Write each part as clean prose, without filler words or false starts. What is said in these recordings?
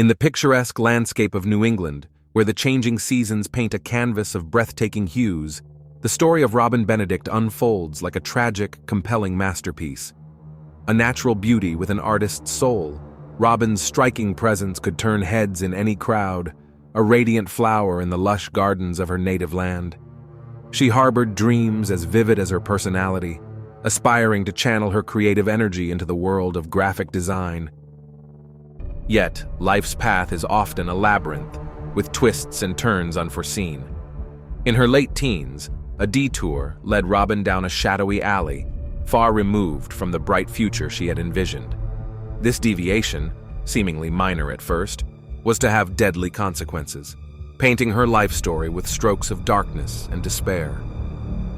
In the picturesque landscape of New England, where the changing seasons paint a canvas of breathtaking hues, the story of Robin Benedict unfolds like a tragic, compelling masterpiece. A natural beauty with an artist's soul, Robin's striking presence could turn heads in any crowd, a radiant flower in the lush gardens of her native land. She harbored dreams as vivid as her personality, aspiring to channel her creative energy into the world of graphic design. Yet, life's path is often a labyrinth, with twists and turns unforeseen. In her late teens, a detour led Robin down a shadowy alley, far removed from the bright future she had envisioned. This deviation, seemingly minor at first, was to have deadly consequences, painting her life story with strokes of darkness and despair.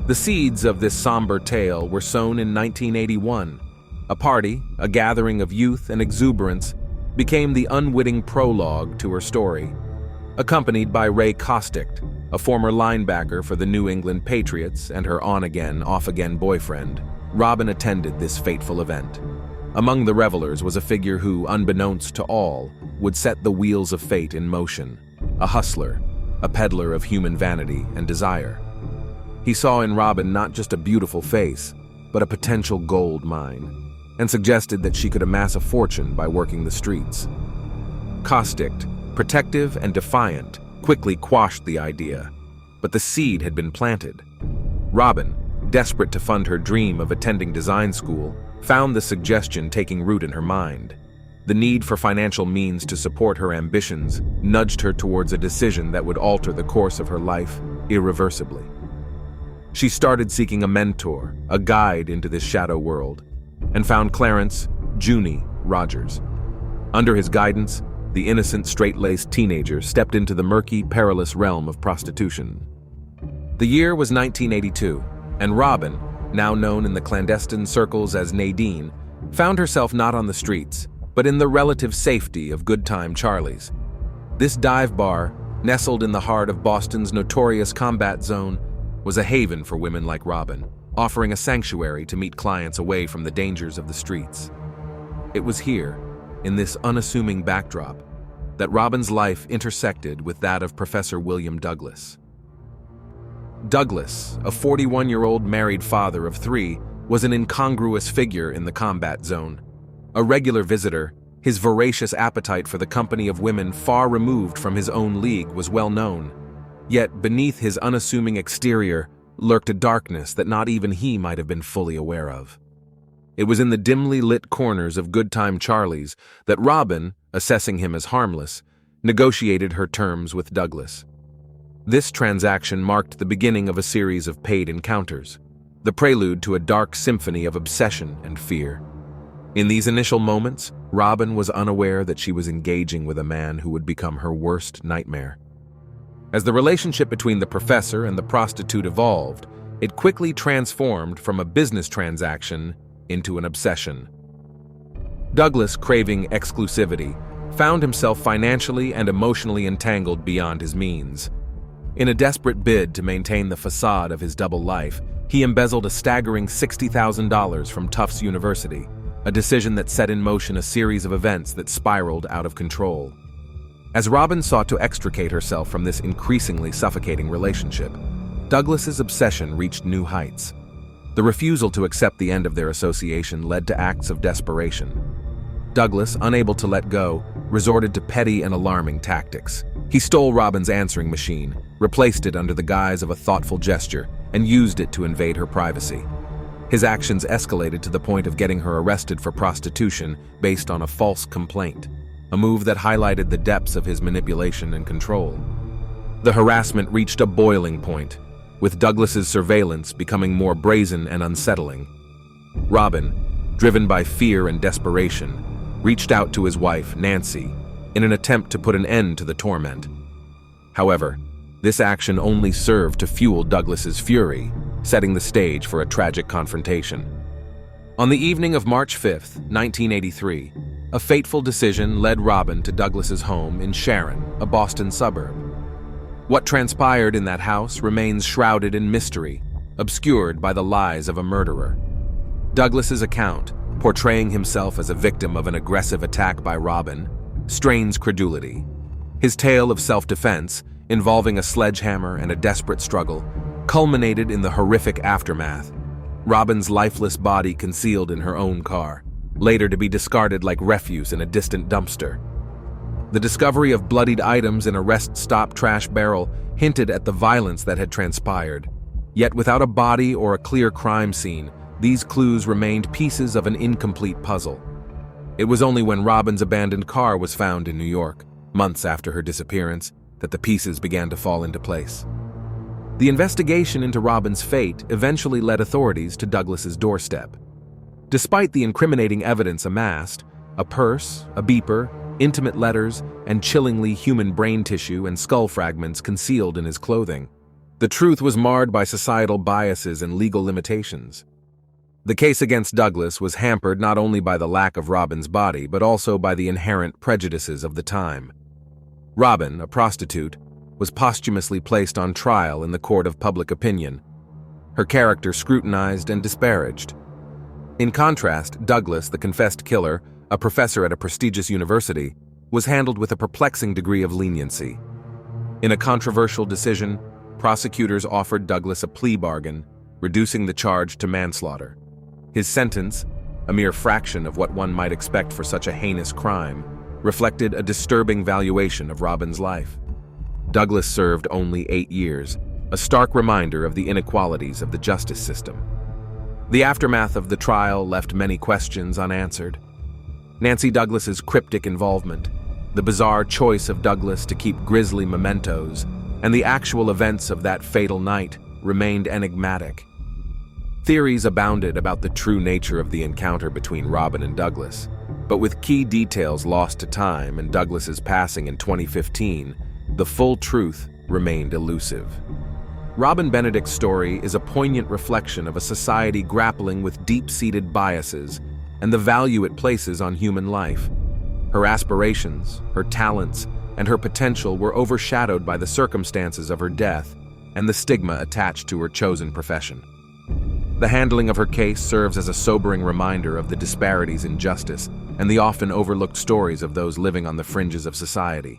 The seeds of this somber tale were sown in 1981. A party, a gathering of youth and exuberance, became the unwitting prologue to her story. Accompanied by Ray Costict, a former linebacker for the New England Patriots and her on-again, off-again boyfriend, Robin attended this fateful event. Among the revelers was a figure who, unbeknownst to all, would set the wheels of fate in motion. A hustler, a peddler of human vanity and desire. He saw in Robin not just a beautiful face, but a potential gold mine, and suggested that she could amass a fortune by working the streets. Costict, protective and defiant, quickly quashed the idea, but the seed had been planted. Robin, desperate to fund her dream of attending design school, found the suggestion taking root in her mind. The need for financial means to support her ambitions nudged her towards a decision that would alter the course of her life irreversibly. She started seeking a mentor, a guide into this shadow world, and found Clarence, Junie, Rogers. Under his guidance, the innocent, straight-laced teenager stepped into the murky, perilous realm of prostitution. The year was 1982, and Robin, now known in the clandestine circles as Nadine, found herself not on the streets, but in the relative safety of Good Time Charlie's. This dive bar, nestled in the heart of Boston's notorious combat zone, was a haven for women like Robin, offering a sanctuary to meet clients away from the dangers of the streets. It was here, in this unassuming backdrop, that Robin's life intersected with that of Professor William Douglas. Douglas, a 41-year-old married father of 3, was an incongruous figure in the combat zone. A regular visitor, his voracious appetite for the company of women far removed from his own league was well known. Yet beneath his unassuming exterior lurked a darkness that not even he might have been fully aware of. It was in the dimly lit corners of Good Time Charlie's that Robin, assessing him as harmless, negotiated her terms with Douglas. This transaction marked the beginning of a series of paid encounters, the prelude to a dark symphony of obsession and fear. In these initial moments, Robin was unaware that she was engaging with a man who would become her worst nightmare. As the relationship between the professor and the prostitute evolved, it quickly transformed from a business transaction into an obsession. Douglas, craving exclusivity, found himself financially and emotionally entangled beyond his means. In a desperate bid to maintain the facade of his double life, he embezzled a staggering $60,000 from Tufts University, a decision that set in motion a series of events that spiraled out of control. As Robin sought to extricate herself from this increasingly suffocating relationship, Douglas's obsession reached new heights. The refusal to accept the end of their association led to acts of desperation. Douglas, unable to let go, resorted to petty and alarming tactics. He stole Robin's answering machine, replaced it under the guise of a thoughtful gesture, and used it to invade her privacy. His actions escalated to the point of getting her arrested for prostitution based on a false complaint, a move that highlighted the depths of his manipulation and control. The harassment reached a boiling point, with Douglas's surveillance becoming more brazen and unsettling. Robin, driven by fear and desperation, reached out to his wife, Nancy, in an attempt to put an end to the torment. However, this action only served to fuel Douglas's fury, setting the stage for a tragic confrontation. On the evening of March 5th, 1983, a fateful decision led Robin to Douglas's home in Sharon, a Boston suburb. What transpired in that house remains shrouded in mystery, obscured by the lies of a murderer. Douglas's account, portraying himself as a victim of an aggressive attack by Robin, strains credulity. His tale of self-defense, involving a sledgehammer and a desperate struggle, culminated in the horrific aftermath. Robin's lifeless body concealed in her own car, later to be discarded like refuse in a distant dumpster. The discovery of bloodied items in a rest-stop trash barrel hinted at the violence that had transpired. Yet without a body or a clear crime scene, these clues remained pieces of an incomplete puzzle. It was only when Robin's abandoned car was found in New York, months after her disappearance, that the pieces began to fall into place. The investigation into Robin's fate eventually led authorities to Douglas's doorstep. Despite the incriminating evidence amassed, a purse, a beeper, intimate letters, and chillingly human brain tissue and skull fragments concealed in his clothing, the truth was marred by societal biases and legal limitations. The case against Douglas was hampered not only by the lack of Robin's body, but also by the inherent prejudices of the time. Robin, a prostitute, was posthumously placed on trial in the court of public opinion, her character scrutinized and disparaged. In contrast, Douglas, the confessed killer, a professor at a prestigious university, was handled with a perplexing degree of leniency. In a controversial decision, prosecutors offered Douglas a plea bargain, reducing the charge to manslaughter. His sentence, a mere fraction of what one might expect for such a heinous crime, reflected a disturbing valuation of Robin's life. Douglas served only 8 years, a stark reminder of the inequalities of the justice system. The aftermath of the trial left many questions unanswered. Nancy Douglas's cryptic involvement, the bizarre choice of Douglas to keep grisly mementos, and the actual events of that fatal night remained enigmatic. Theories abounded about the true nature of the encounter between Robin and Douglas, but with key details lost to time and Douglas's passing in 2015, the full truth remained elusive. Robin Benedict's story is a poignant reflection of a society grappling with deep-seated biases and the value it places on human life. Her aspirations, her talents, and her potential were overshadowed by the circumstances of her death and the stigma attached to her chosen profession. The handling of her case serves as a sobering reminder of the disparities in justice and the often overlooked stories of those living on the fringes of society.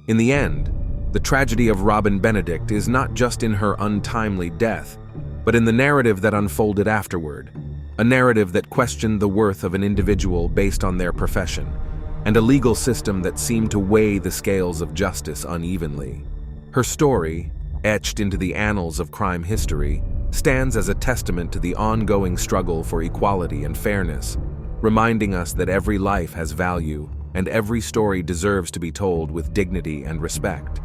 In the end, the tragedy of Robin Benedict is not just in her untimely death, but in the narrative that unfolded afterward, a narrative that questioned the worth of an individual based on their profession, and a legal system that seemed to weigh the scales of justice unevenly. Her story, etched into the annals of crime history, stands as a testament to the ongoing struggle for equality and fairness, reminding us that every life has value and every story deserves to be told with dignity and respect.